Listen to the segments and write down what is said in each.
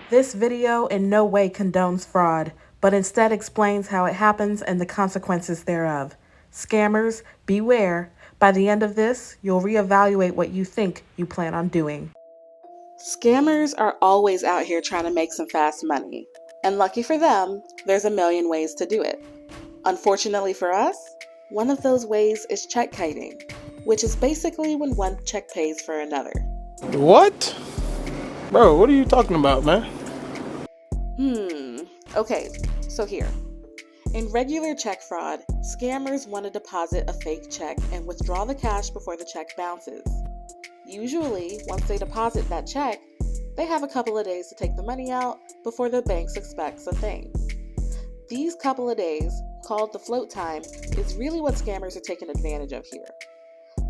This video in no way condones fraud, but instead explains how it happens and the consequences thereof. Scammers, beware. By the end of this, you'll reevaluate what you think you plan on doing. Scammers are always out here trying to make some fast money. And lucky for them, there's a million ways to do it. Unfortunately for us, one of those ways is check kiting, which is basically when one check pays for another. What? Bro, what are you talking about, man? Okay, so here. In regular check fraud, scammers want to deposit a fake check and withdraw the cash before the check bounces. Usually, once they deposit that check, they have a couple of days to take the money out before the bank suspects a thing. These couple of days, called the float time, is really what scammers are taking advantage of here.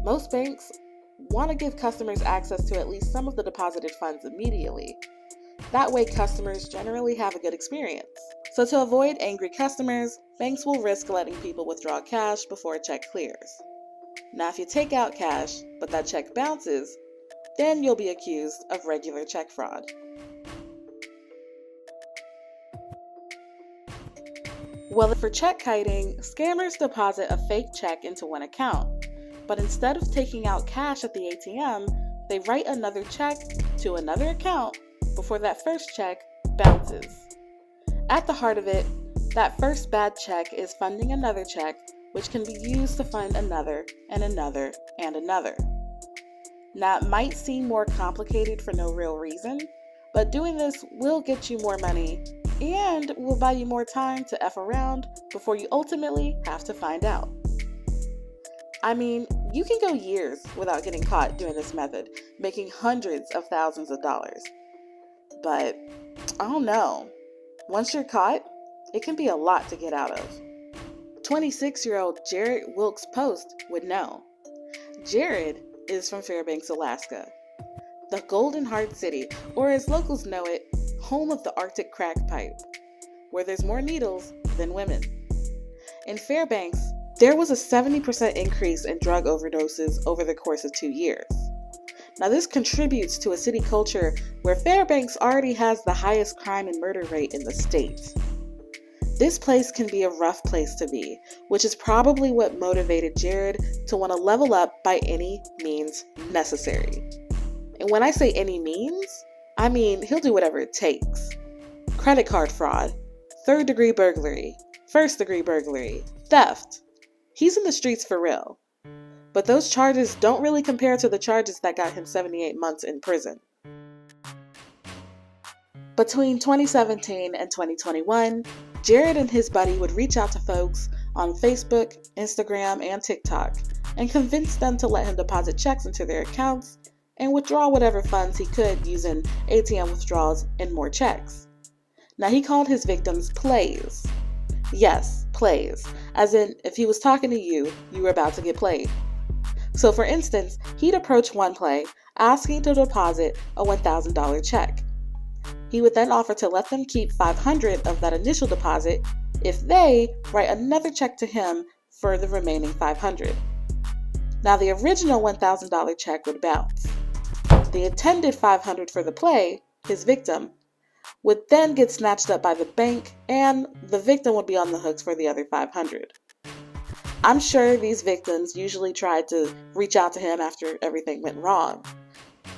Most banks want to give customers access to at least some of the deposited funds immediately. That way, customers generally have a good experience. So to avoid angry customers, banks will risk letting people withdraw cash before a check clears. Now, if you take out cash, but that check bounces, then you'll be accused of regular check fraud. Well, for check kiting, scammers deposit a fake check into one account, but instead of taking out cash at the ATM, they write another check to another account before that first check bounces. At the heart of it, that first bad check is funding another check, which can be used to fund another and another and another. Now, it might seem more complicated for no real reason, but doing this will get you more money and will buy you more time to F around before you ultimately have to find out. I mean, you can go years without getting caught doing this method, making hundreds of thousands of dollars. But, I don't know. Once you're caught, it can be a lot to get out of. 26-year-old Jared Wilkes Post would know. Jared is from Fairbanks, Alaska, the Golden Heart City, or as locals know it, home of the Arctic crack pipe, where there's more needles than women. In Fairbanks, there was a 70% increase in drug overdoses over the course of 2 years. Now, this contributes to a city culture where Fairbanks already has the highest crime and murder rate in the state. This place can be a rough place to be, which is probably what motivated Jared to want to level up by any means necessary. And when I say any means, I mean he'll do whatever it takes. Credit card fraud, third-degree burglary, first-degree burglary, theft. He's in the streets for real. But those charges don't really compare to the charges that got him 78 months in prison. Between 2017 and 2021, Jared and his buddy would reach out to folks on Facebook, Instagram, and TikTok and convince them to let him deposit checks into their accounts and withdraw whatever funds he could using ATM withdrawals and more checks. Now, he called his victims plays. Yes, plays. As in, if he was talking to you, you were about to get played. So for instance, he'd approach one play, asking to deposit a $1,000 check. He would then offer to let them keep $500 of that initial deposit if they write another check to him for the remaining $500. Now, the original $1,000 check would bounce. The intended $500 for the play, his victim, would then get snatched up by the bank, and the victim would be on the hooks for the other $500. I'm sure these victims usually tried to reach out to him after everything went wrong,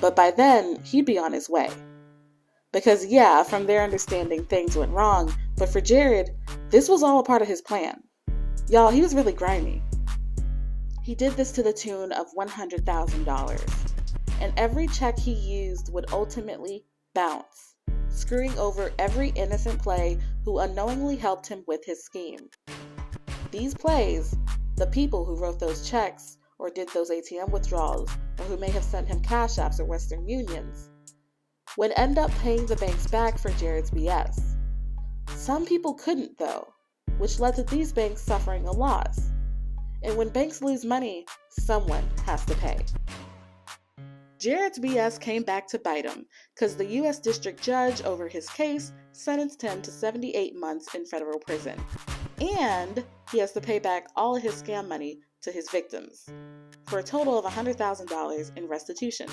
but by then, he'd be on his way. Because yeah, from their understanding, things went wrong, but for Jared, this was all a part of his plan. Y'all, he was really grimy. He did this to the tune of $100,000, and every check he used would ultimately bounce, screwing over every innocent play who unknowingly helped him with his scheme. These plays, the people who wrote those checks or did those ATM withdrawals, or who may have sent him cash apps or Western Unions, would end up paying the banks back for Jared's BS. Some people couldn't though, which led to these banks suffering a loss. And when banks lose money, someone has to pay. Jared's BS came back to bite him, because the U.S. District Judge over his case sentenced him to 78 months in federal prison. And he has to pay back all of his scam money to his victims, for a total of $100,000 in restitution.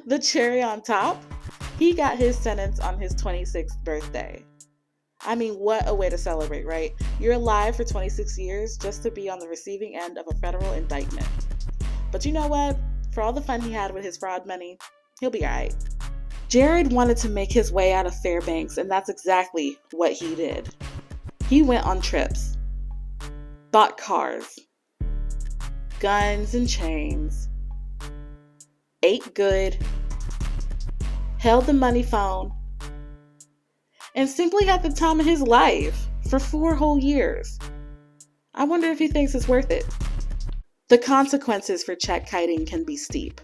The cherry on top? He got his sentence on his 26th birthday. I mean, what a way to celebrate, right? You're alive for 26 years just to be on the receiving end of a federal indictment. But you know what? For all the fun he had with his fraud money, he'll be alright. Jared wanted to make his way out of Fairbanks, and that's exactly what he did. He went on trips, bought cars, guns and chains, ate good, held the money phone, and simply had the time of his life for 4 whole years. I wonder if he thinks it's worth it. The consequences for check kiting can be steep.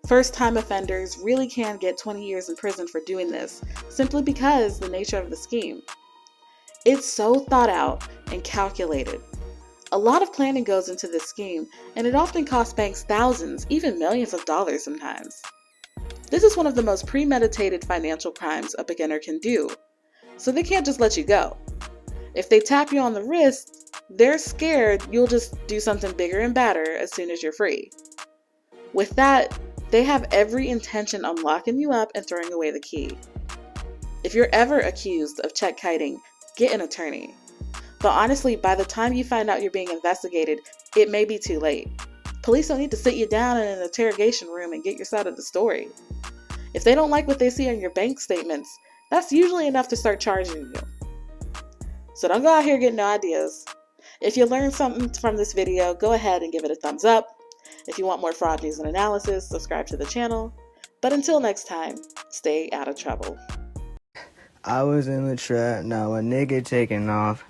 First-time offenders really can get 20 years in prison for doing this, simply because the nature of the scheme. It's so thought out and calculated. A lot of planning goes into this scheme, and it often costs banks thousands, even millions of dollars sometimes. This is one of the most premeditated financial crimes a beginner can do, so they can't just let you go. If they tap you on the wrist, they're scared you'll just do something bigger and badder as soon as you're free. With that, they have every intention on locking you up and throwing away the key. If you're ever accused of check kiting, get an attorney. But honestly, by the time you find out you're being investigated, it may be too late. Police don't need to sit you down in an interrogation room and get your side of the story. If they don't like what they see on your bank statements, that's usually enough to start charging you. So don't go out here getting no ideas. If you learned something from this video, go ahead and give it a thumbs up. If you want more fraud news and analysis, subscribe to the channel. But until next time, stay out of trouble. I was in the trap, now a nigga taking off.